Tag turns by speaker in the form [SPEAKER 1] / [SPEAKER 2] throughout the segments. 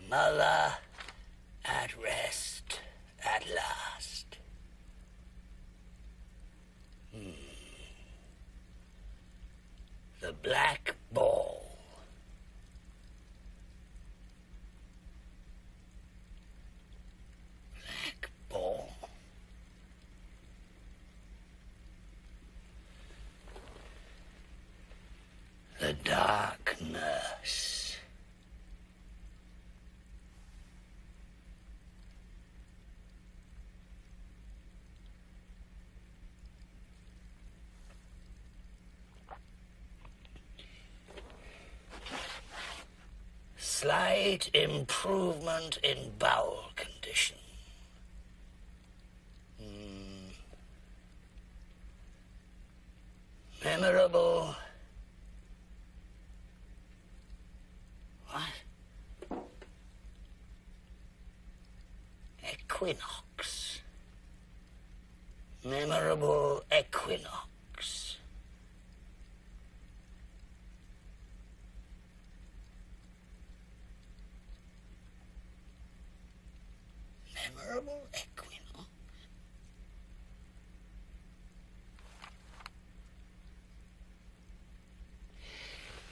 [SPEAKER 1] Mother at rest at last. The black ball. Black ball. The dark nurse. Slight improvement in bowel condition. Memorable. What? Equinox. Memorable equinox. Memorable equinox.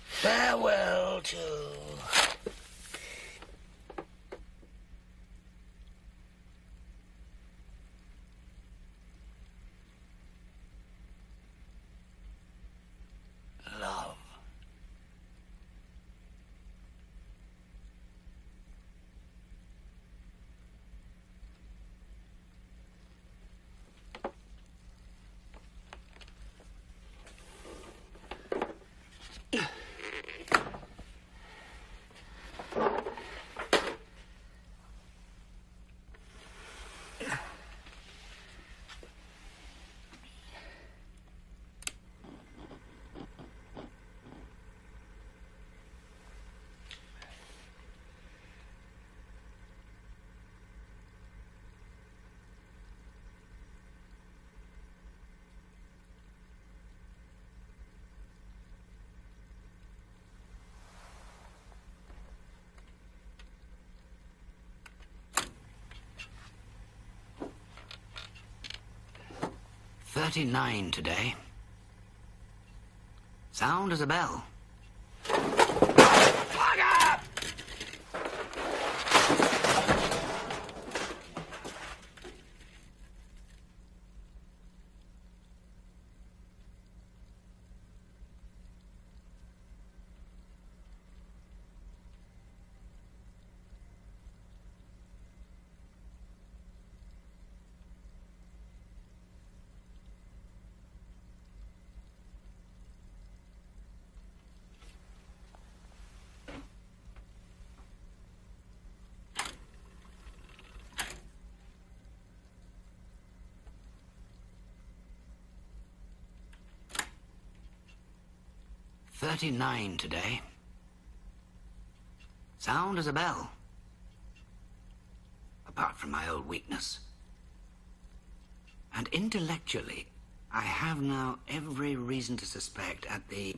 [SPEAKER 1] Farewell to love. $39 today. Sound as a bell. Fuck up! 39 today. Sound as a bell. Apart from my old weakness. And intellectually, I have now every reason to suspect at the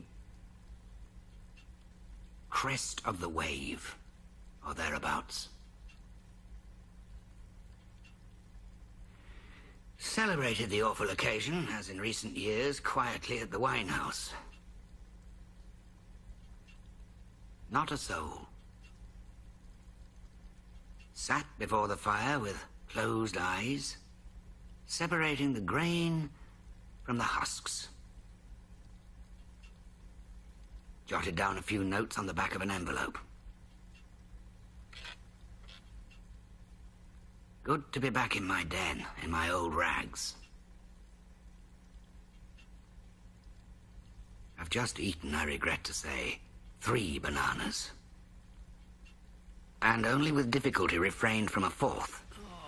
[SPEAKER 1] crest of the wave, or thereabouts. Celebrated the awful occasion, as in recent years, quietly at the wine house. Not a soul. Sat before the fire with closed eyes, separating the grain from the husks. Jotted down a few notes on the back of an envelope. Good to be back in my den, in my old rags. I've just eaten, I regret to say, 3 bananas. And only with difficulty refrained from a 4th.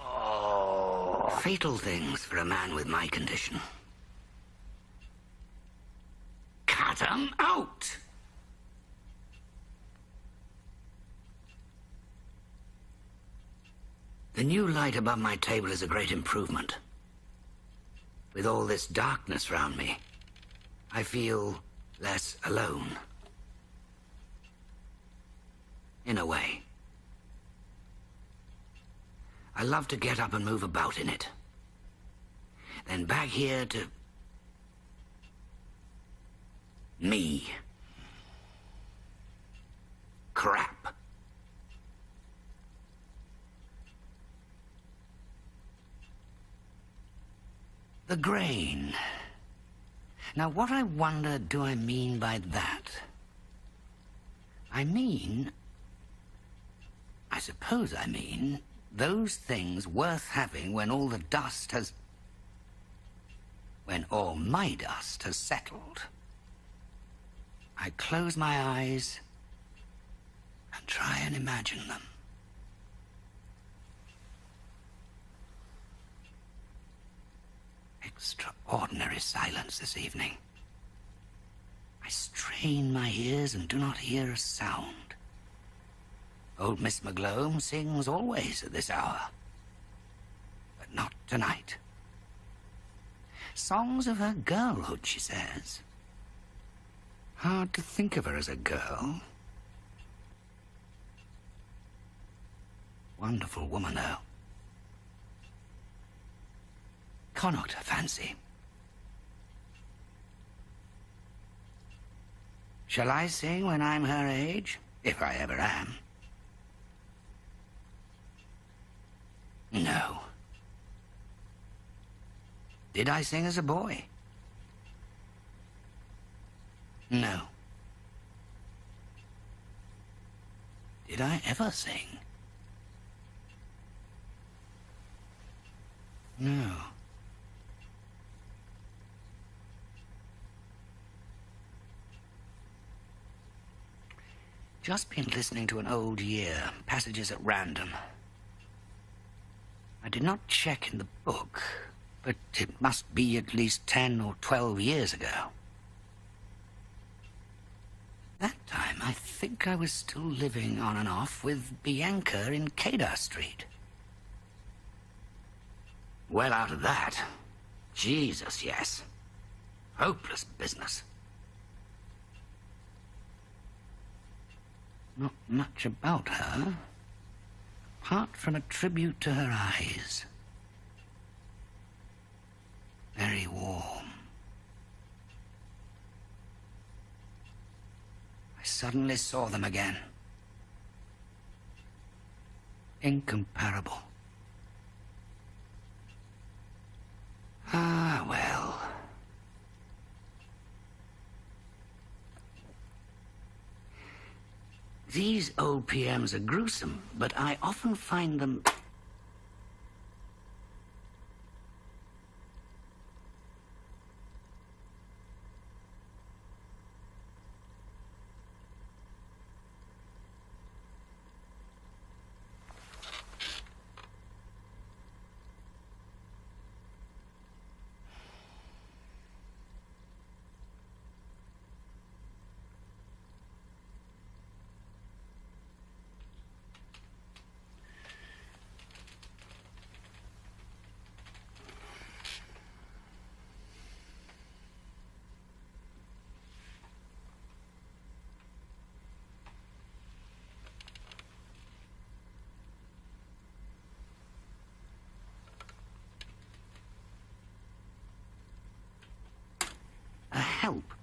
[SPEAKER 1] Oh. Fatal things for a man with my condition. Cut 'em out! The new light above my table is a great improvement. With all this darkness round me, I feel less alone. In a way. I love to get up and move about in it. Then back here to me. Crap. The grain. Now, what I wonder do I mean by that? I suppose I mean those things worth having when all the dust has... when all my dust has settled. I close my eyes and try and imagine them. Extraordinary silence this evening. I strain my ears and do not hear a sound. Old Miss McGlone sings always at this hour, but not tonight. Songs of her girlhood, she says. Hard to think of her as a girl. Wonderful woman, though. Connaught, fancy. Shall I sing when I'm her age? If I ever am. No. Did I sing as a boy? No. Did I ever sing? No. Just been listening to an old year, passages at random. I did not check in the book, but it must be at least 10 or 12 years ago. That time, I think I was still living on and off with Bianca in Kedar Street. Well, out of that, Jesus, yes. Hopeless business. Not much about her, apart from a tribute to her eyes. Very warm. I suddenly saw them again. Incomparable. Ah, well. These old PMs are gruesome, but I often find them...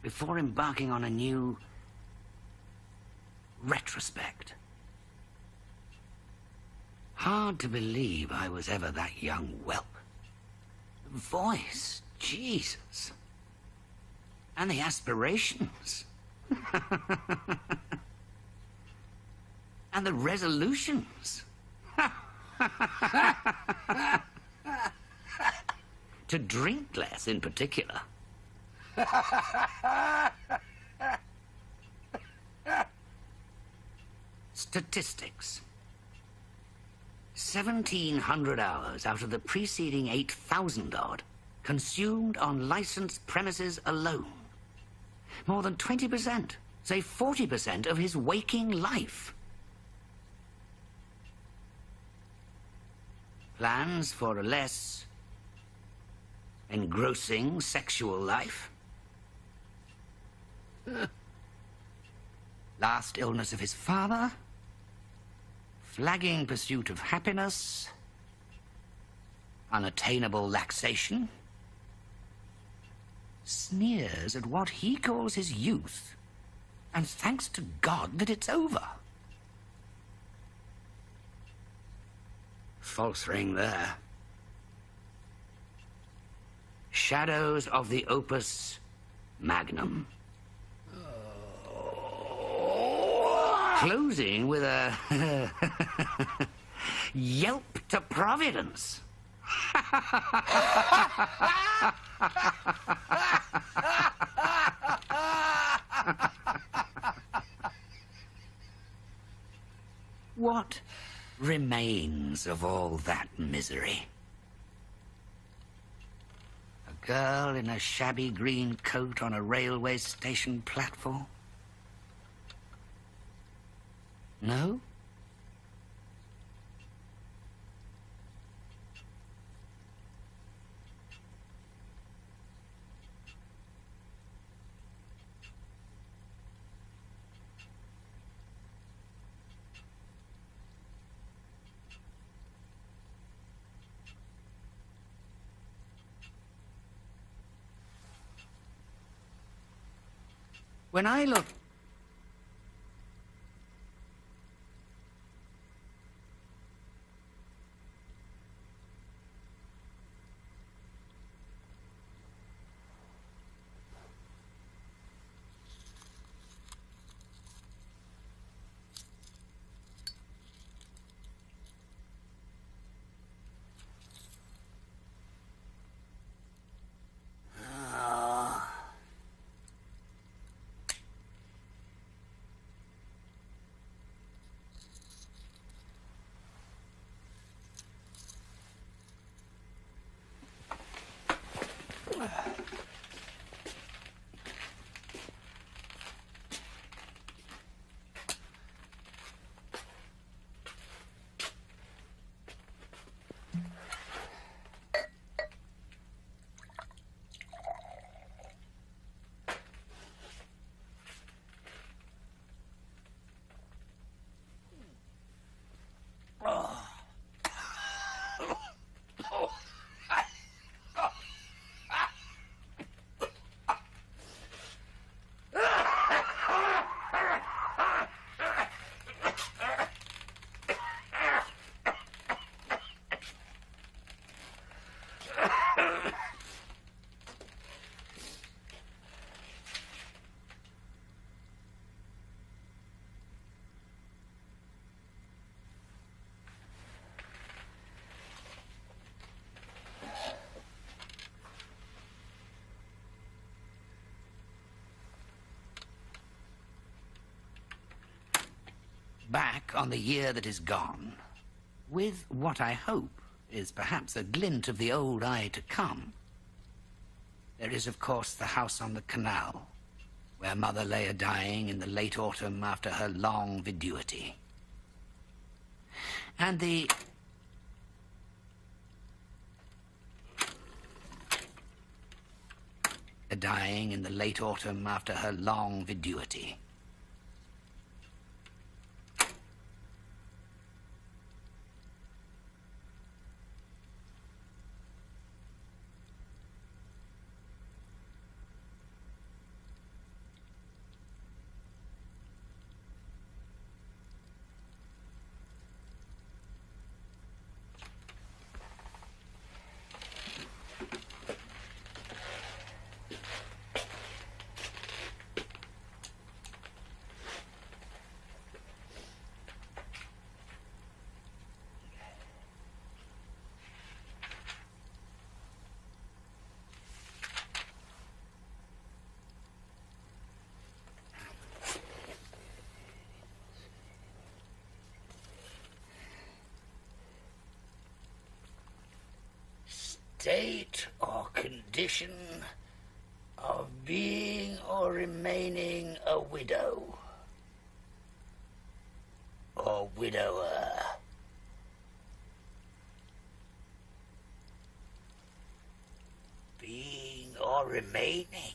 [SPEAKER 1] before embarking on a new retrospect. Hard to believe I was ever that young whelp. The voice, Jesus. And the aspirations. And the resolutions. To drink less in particular. Statistics. 1,700 hours out of the preceding 8,000 odd consumed on licensed premises alone. More than 20%, say 40% of his waking life. Plans for a less engrossing sexual life. Last illness of his father. Flagging pursuit of happiness. Unattainable laxation. Sneers at what he calls his youth. And thanks to God that it's over. False ring there. Shadows of the opus magnum. Closing with a yelp to Providence. What remains of all that misery? A girl in a shabby green coat on a railway station platform? No? When I look... Back on the year that is gone, with what I hope is perhaps a glint of the old eye to come. There is, of course, the house on the canal, where Mother lay a-dying in the late autumn after her long viduity. And the... a-dying in the late autumn after her long viduity. state or condition of being or remaining a widow or widower. Being or remaining.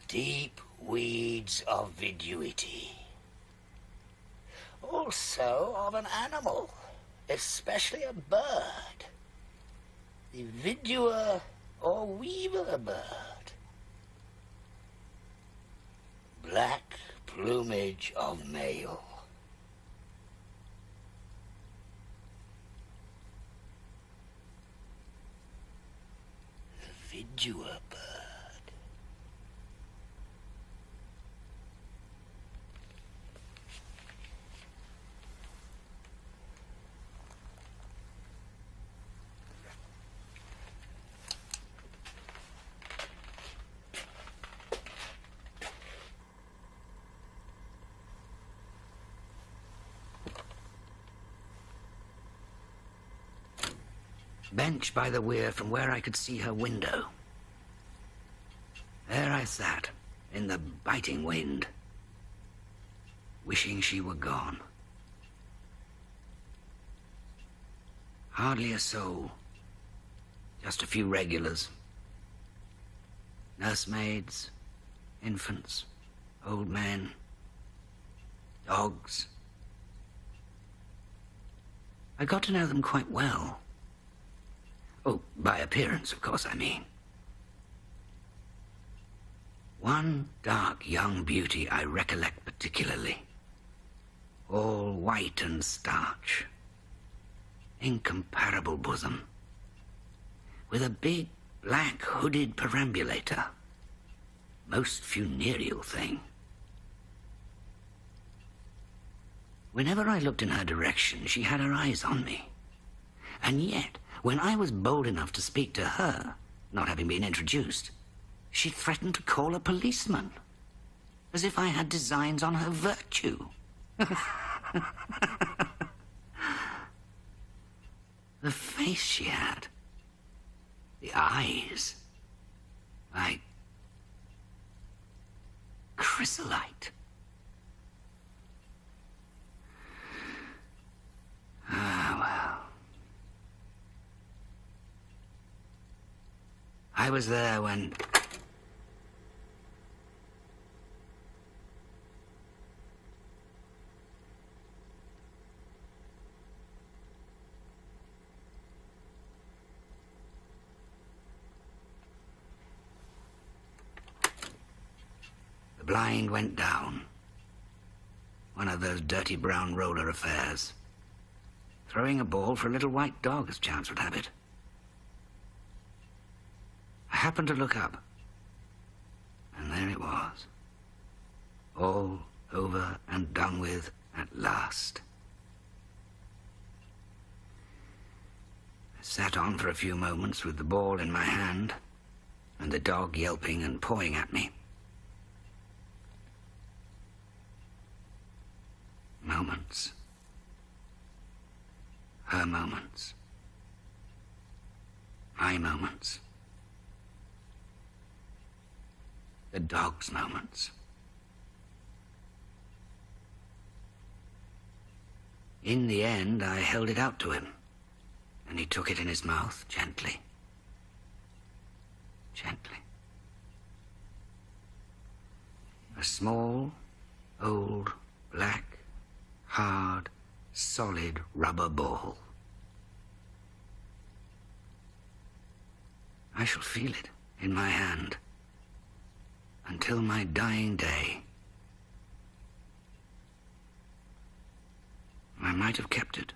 [SPEAKER 1] Deep weeds of viduity. Also of an animal, especially a bird. The viduer or weaver bird. Black plumage of male. The viduer bird. Bench by the weir from where I could see her window. There I sat, in the biting wind, wishing she were gone. Hardly a soul, just a few regulars. Nursemaids, infants, old men, dogs. I got to know them quite well. Oh, by appearance, of course, I mean. One dark young beauty I recollect particularly. All white and starch. Incomparable bosom. With a big black hooded perambulator. Most funereal thing. Whenever I looked in her direction, she had her eyes on me. And yet, when I was bold enough to speak to her, not having been introduced, she threatened to call a policeman, as if I had designs on her virtue. The face she had, the eyes, like chrysolite. Ah, well. I was there when... The blind went down. One of those dirty brown roller affairs. Throwing a ball for a little white dog, as chance would have it. I happened to look up, and there it was. All over and done with at last. I sat on for a few moments with the ball in my hand, and the dog yelping and pawing at me. Moments. Her moments. My moments. The dog's moments. In the end, I held it out to him, and he took it in his mouth gently. Gently. A small, old, black, hard, solid rubber ball. I shall feel it in my hand until my dying day. I might have kept it.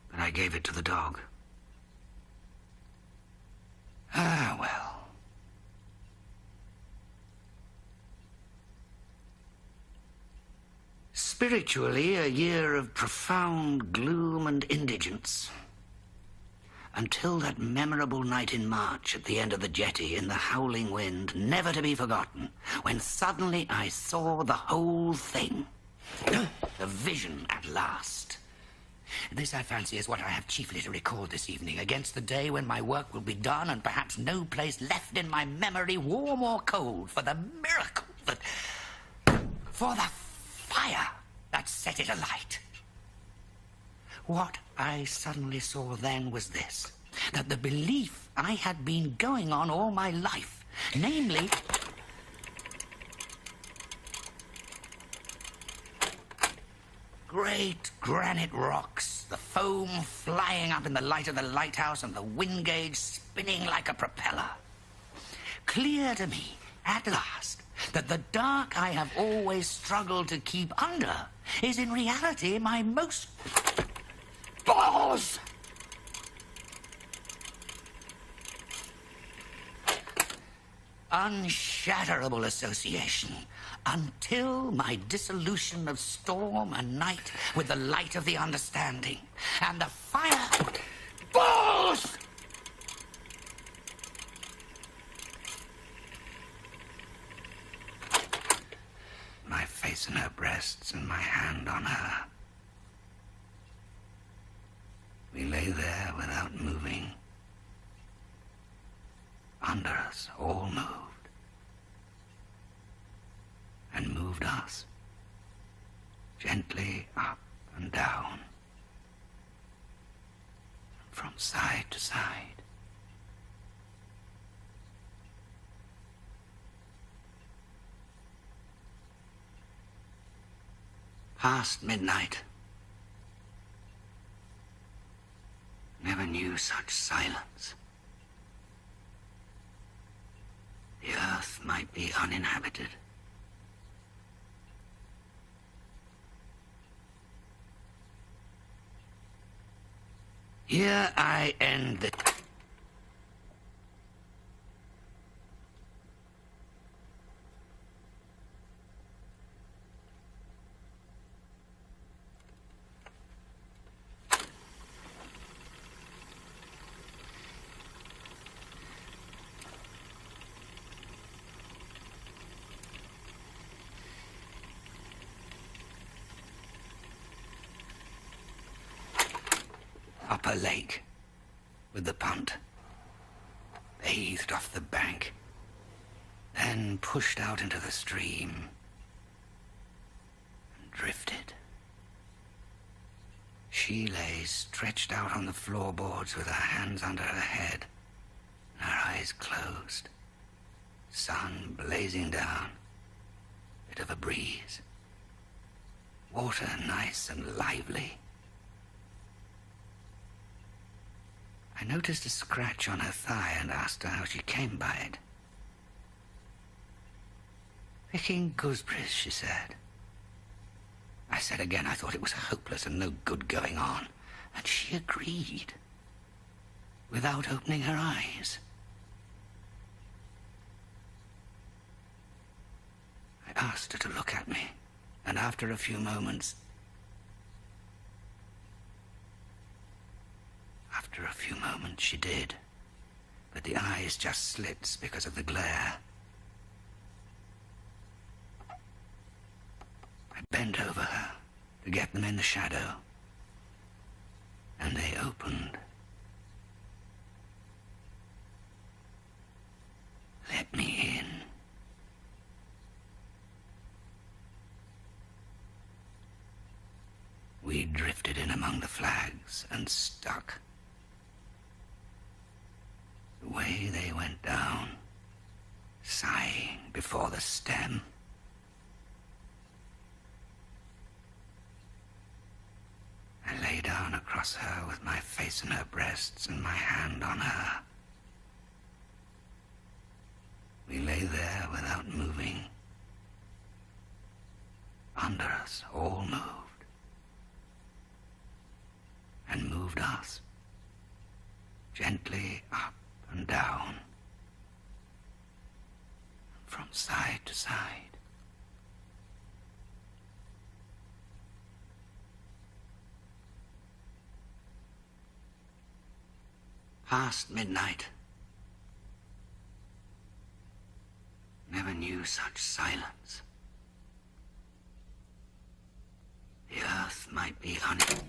[SPEAKER 1] But I gave it to the dog. Ah, well. Spiritually, a year of profound gloom and indigence. until that memorable night in March at the end of the jetty in the howling wind, never to be forgotten, when suddenly I saw the whole thing. The vision at last. This, I fancy, is what I have chiefly to record this evening, against the day when my work will be done and perhaps no place left in my memory, warm or cold, for the miracle that... for the fire that set it alight. What I suddenly saw then was this, that the belief I had been going on all my life, namely... great granite rocks, the foam flying up in the light of the lighthouse and the wind gauge spinning like a propeller. Clear to me, at last, that the dark I have always struggled to keep under is in reality my most... balls! Unshatterable association, until my dissolution of storm and night with the light of the understanding, and the fire... balls! My face in her breasts and my hand on her. We lay there without moving. Under us, all moved. And moved us. Gently up and down. From side to side. Past midnight. Never knew such silence. The earth might be uninhabited. Here I end the... upper lake with the punt, bathed off the bank, then pushed out into the stream and drifted. She lay stretched out on the floorboards with her hands under her head and her eyes closed, sun blazing down, bit of a breeze, water nice and lively. I noticed a scratch on her thigh and asked her how she came by it. Picking gooseberries, she said. I said again I thought it was hopeless and no good going on, and she agreed, without opening her eyes. I asked her to look at me, and after a few moments... After a few moments she did, but the eyes just slits because of the glare. I bent over her to get them in the shadow, and they opened. Let me in. We drifted in among the flags and stuck. The way they went down, sighing before the stem. I lay down across her with my face in her breasts and my hand on her. We lay there without moving. Under us, all moved. And moved us. Gently up and down, from side to side. Past midnight. Never knew such silence. The earth might be honey.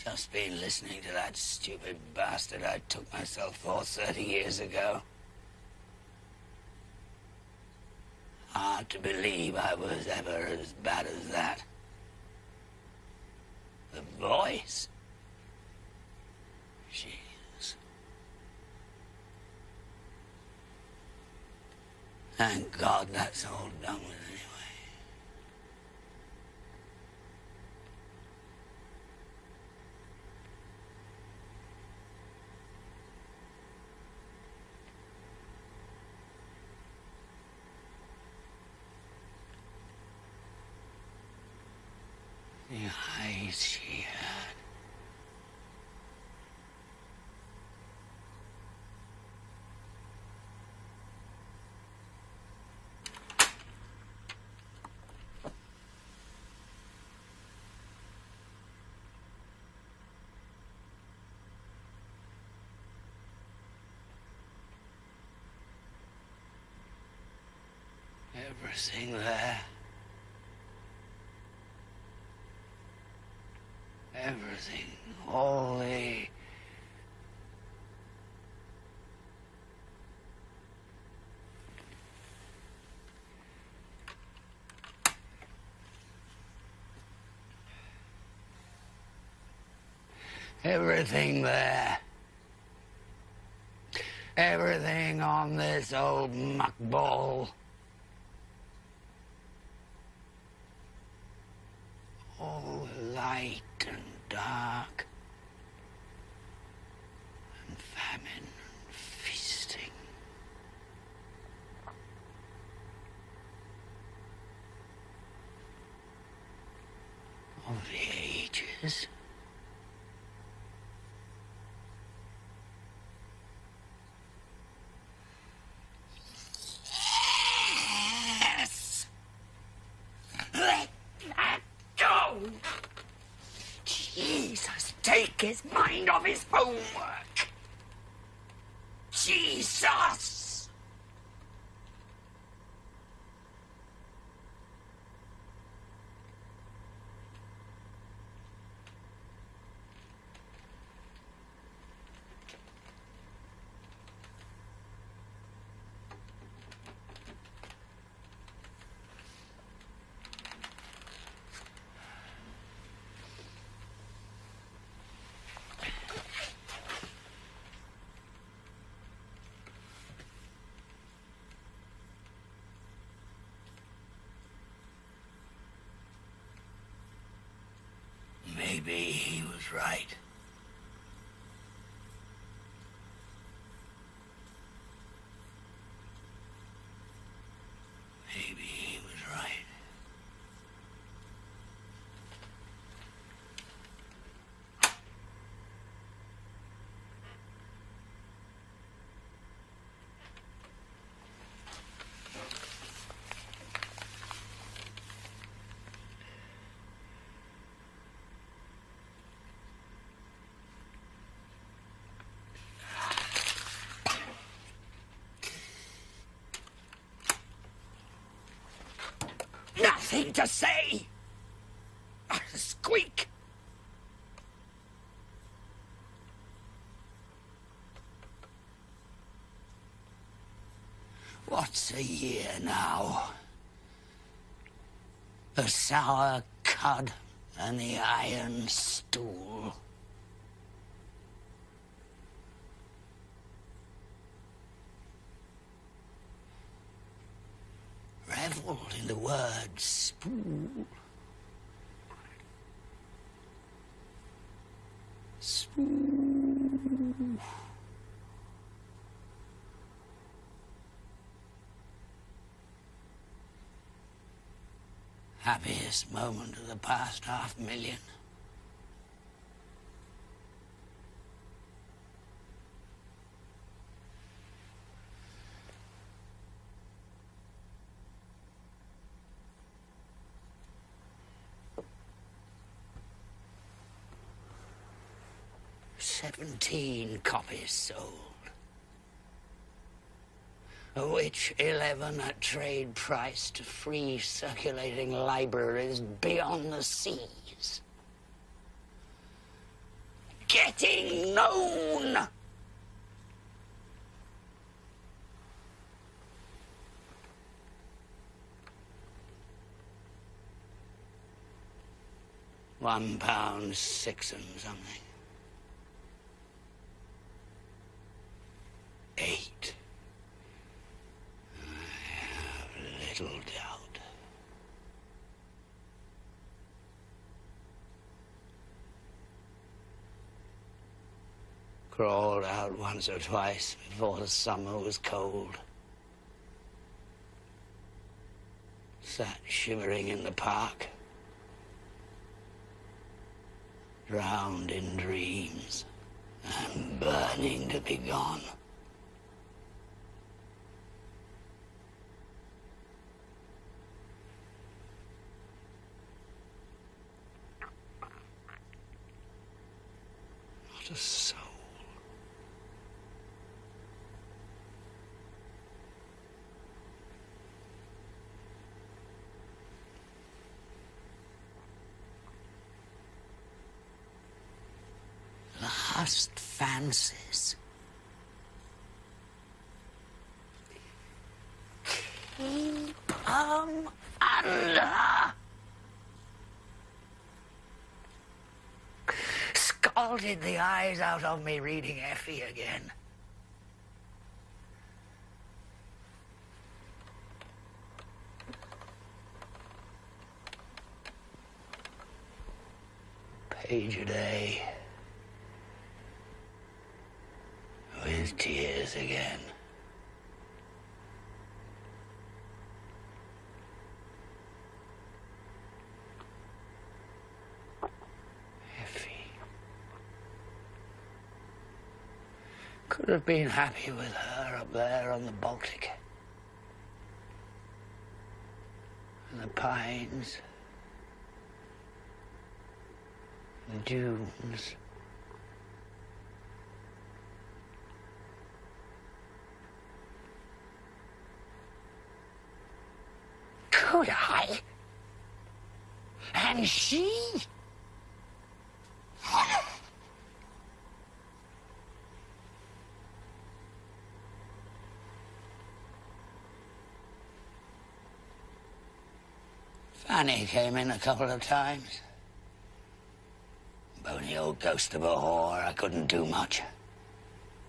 [SPEAKER 1] Just been listening to that stupid bastard I took myself for 30 years ago. Hard to believe I was ever as bad as that. The voice. Jeez. Thank God that's all done with anyway. The eyes she had. Everything there. Everything, all the... Everything there. Everything on this old muckball. All light and dark, and famine and feasting. Of the ages. Yes! Let that go! Jesus, take his mind off his homework. Jesus! Maybe he was right. Maybe he was right. Nothing to say! A squeak! What's a year now? A sour cud and the iron stool. Revelled in the word spool. Spool. Happiest moment of the past 500,000. "17 copies sold, of which 11 at trade price to free circulating libraries beyond the seas. getting known. £1.06 something. 8. I have little doubt. Crawled out once or twice before the summer was cold. Sat shivering in the park. Drowned in dreams and burning to be gone. Not a soul. Last fancies. Keep 'em under. Scalded the eyes out of me reading Effie again. Page a day. With tears again. Effie. Could have been happy with her up there on the Baltic. And the pines. The dunes. Could I? And she? Fanny came in a couple of times. Bony old ghost of a whore, I couldn't do much.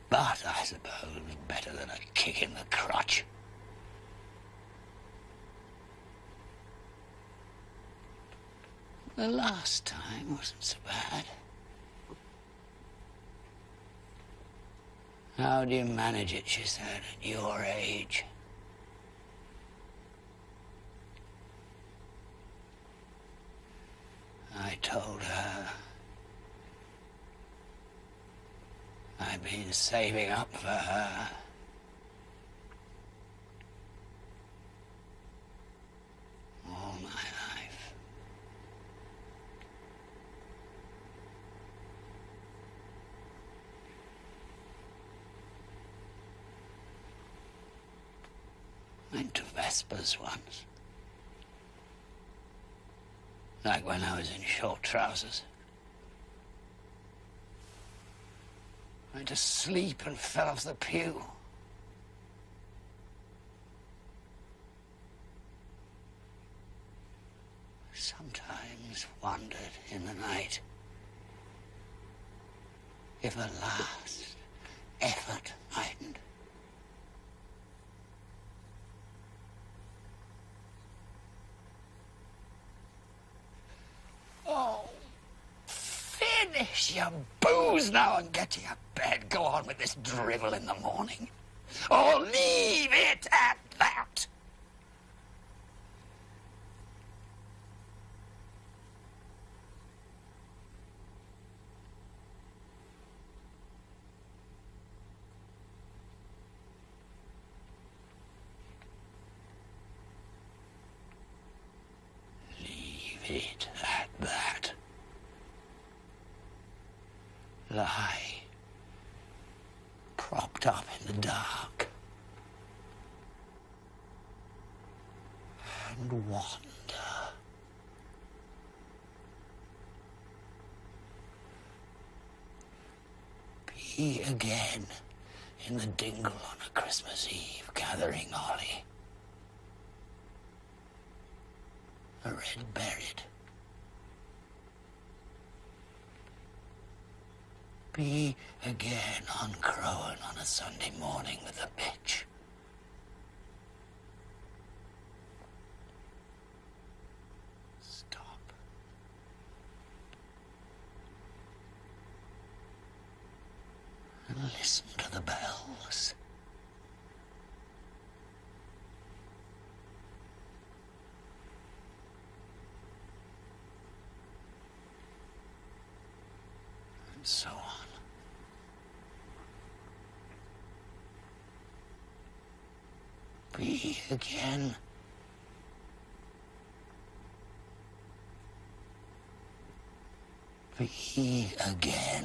[SPEAKER 1] But I suppose better than a kick in the crotch. The last time wasn't so bad. How do you manage it, she said, at your age? I told her I'd been saving up for her. All my life. Went to Vespers once. Like when I was in short trousers. Went to sleep and fell off the pew. Sometimes wondered in the night if a last effort mightn't. Oh, finish your booze now and get to your bed. Go on with this drivel in the morning. Or leave it at that. It at that. Lie, propped up in the dark, and wander. Be again in the dingle on a Christmas Eve, gathering holly. A red buried. Be again on crowing on a Sunday morning with a bitch. Stop. And listen to the bells. And so on. Be again. Be again.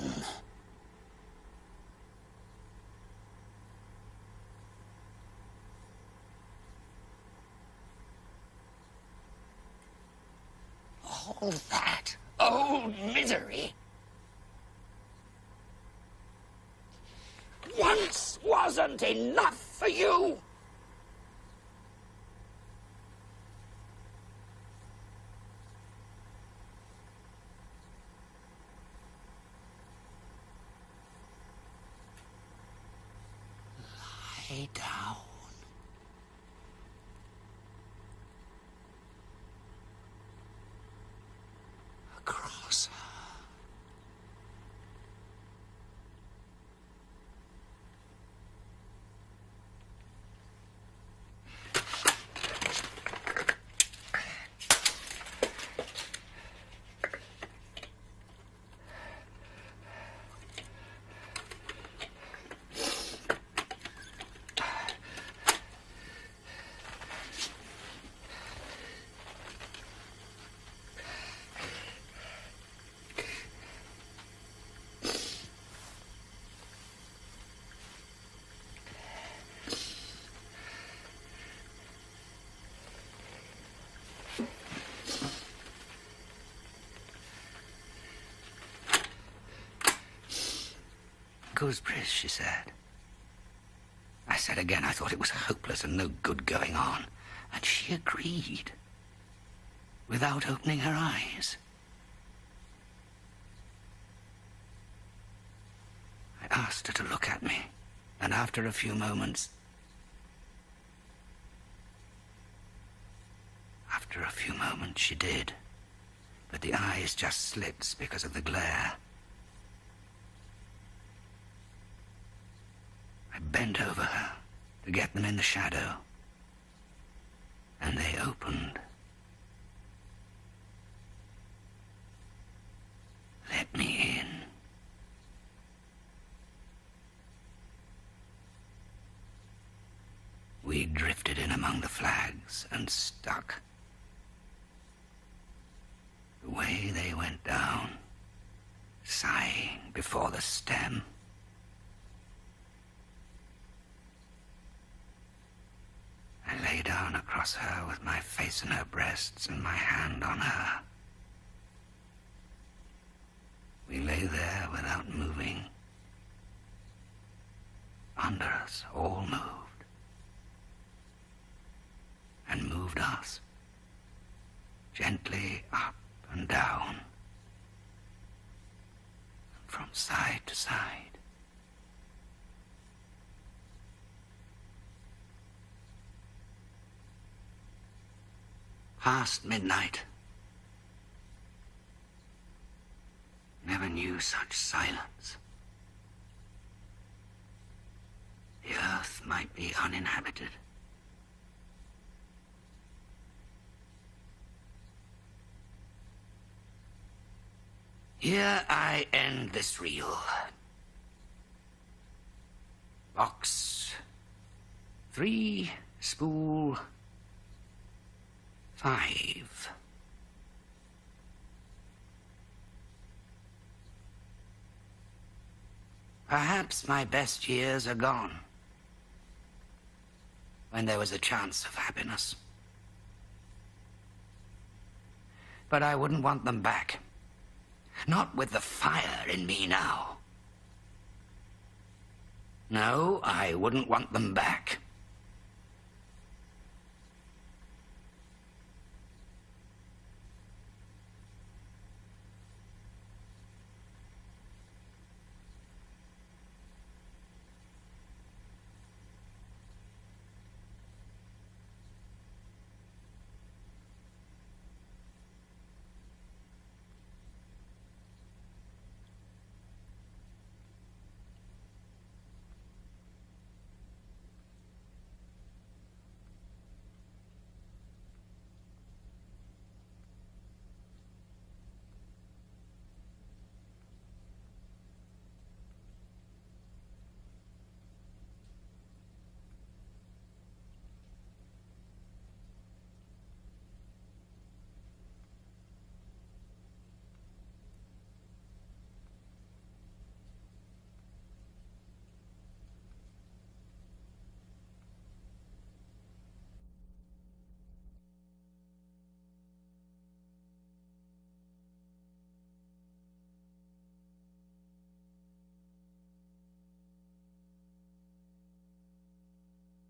[SPEAKER 1] All that old misery once wasn't enough for you. Lie down. Across her. Gooseberries, she said. I said again I thought it was hopeless and no good going on. And she agreed, without opening her eyes. I asked her to look at me, and after a few moments... After a few moments she did, but the eyes just slits because of the glare. I bent over her to get them in the shadow, and they opened. Let me in. We drifted in among the flags and stuck. The way they went down, sighing before the stem. I lay down across her with my face in her breasts and my hand on her. We lay there without moving. Under us, all moved. And moved us. Gently up and down. From side to side. Past midnight. Never knew such silence. The earth might be uninhabited. Here I end this reel. Box 3, spool 5. Perhaps my best years are gone, when there was a chance of happiness. But I wouldn't want them back. Not with the fire in me now. No, I wouldn't want them back.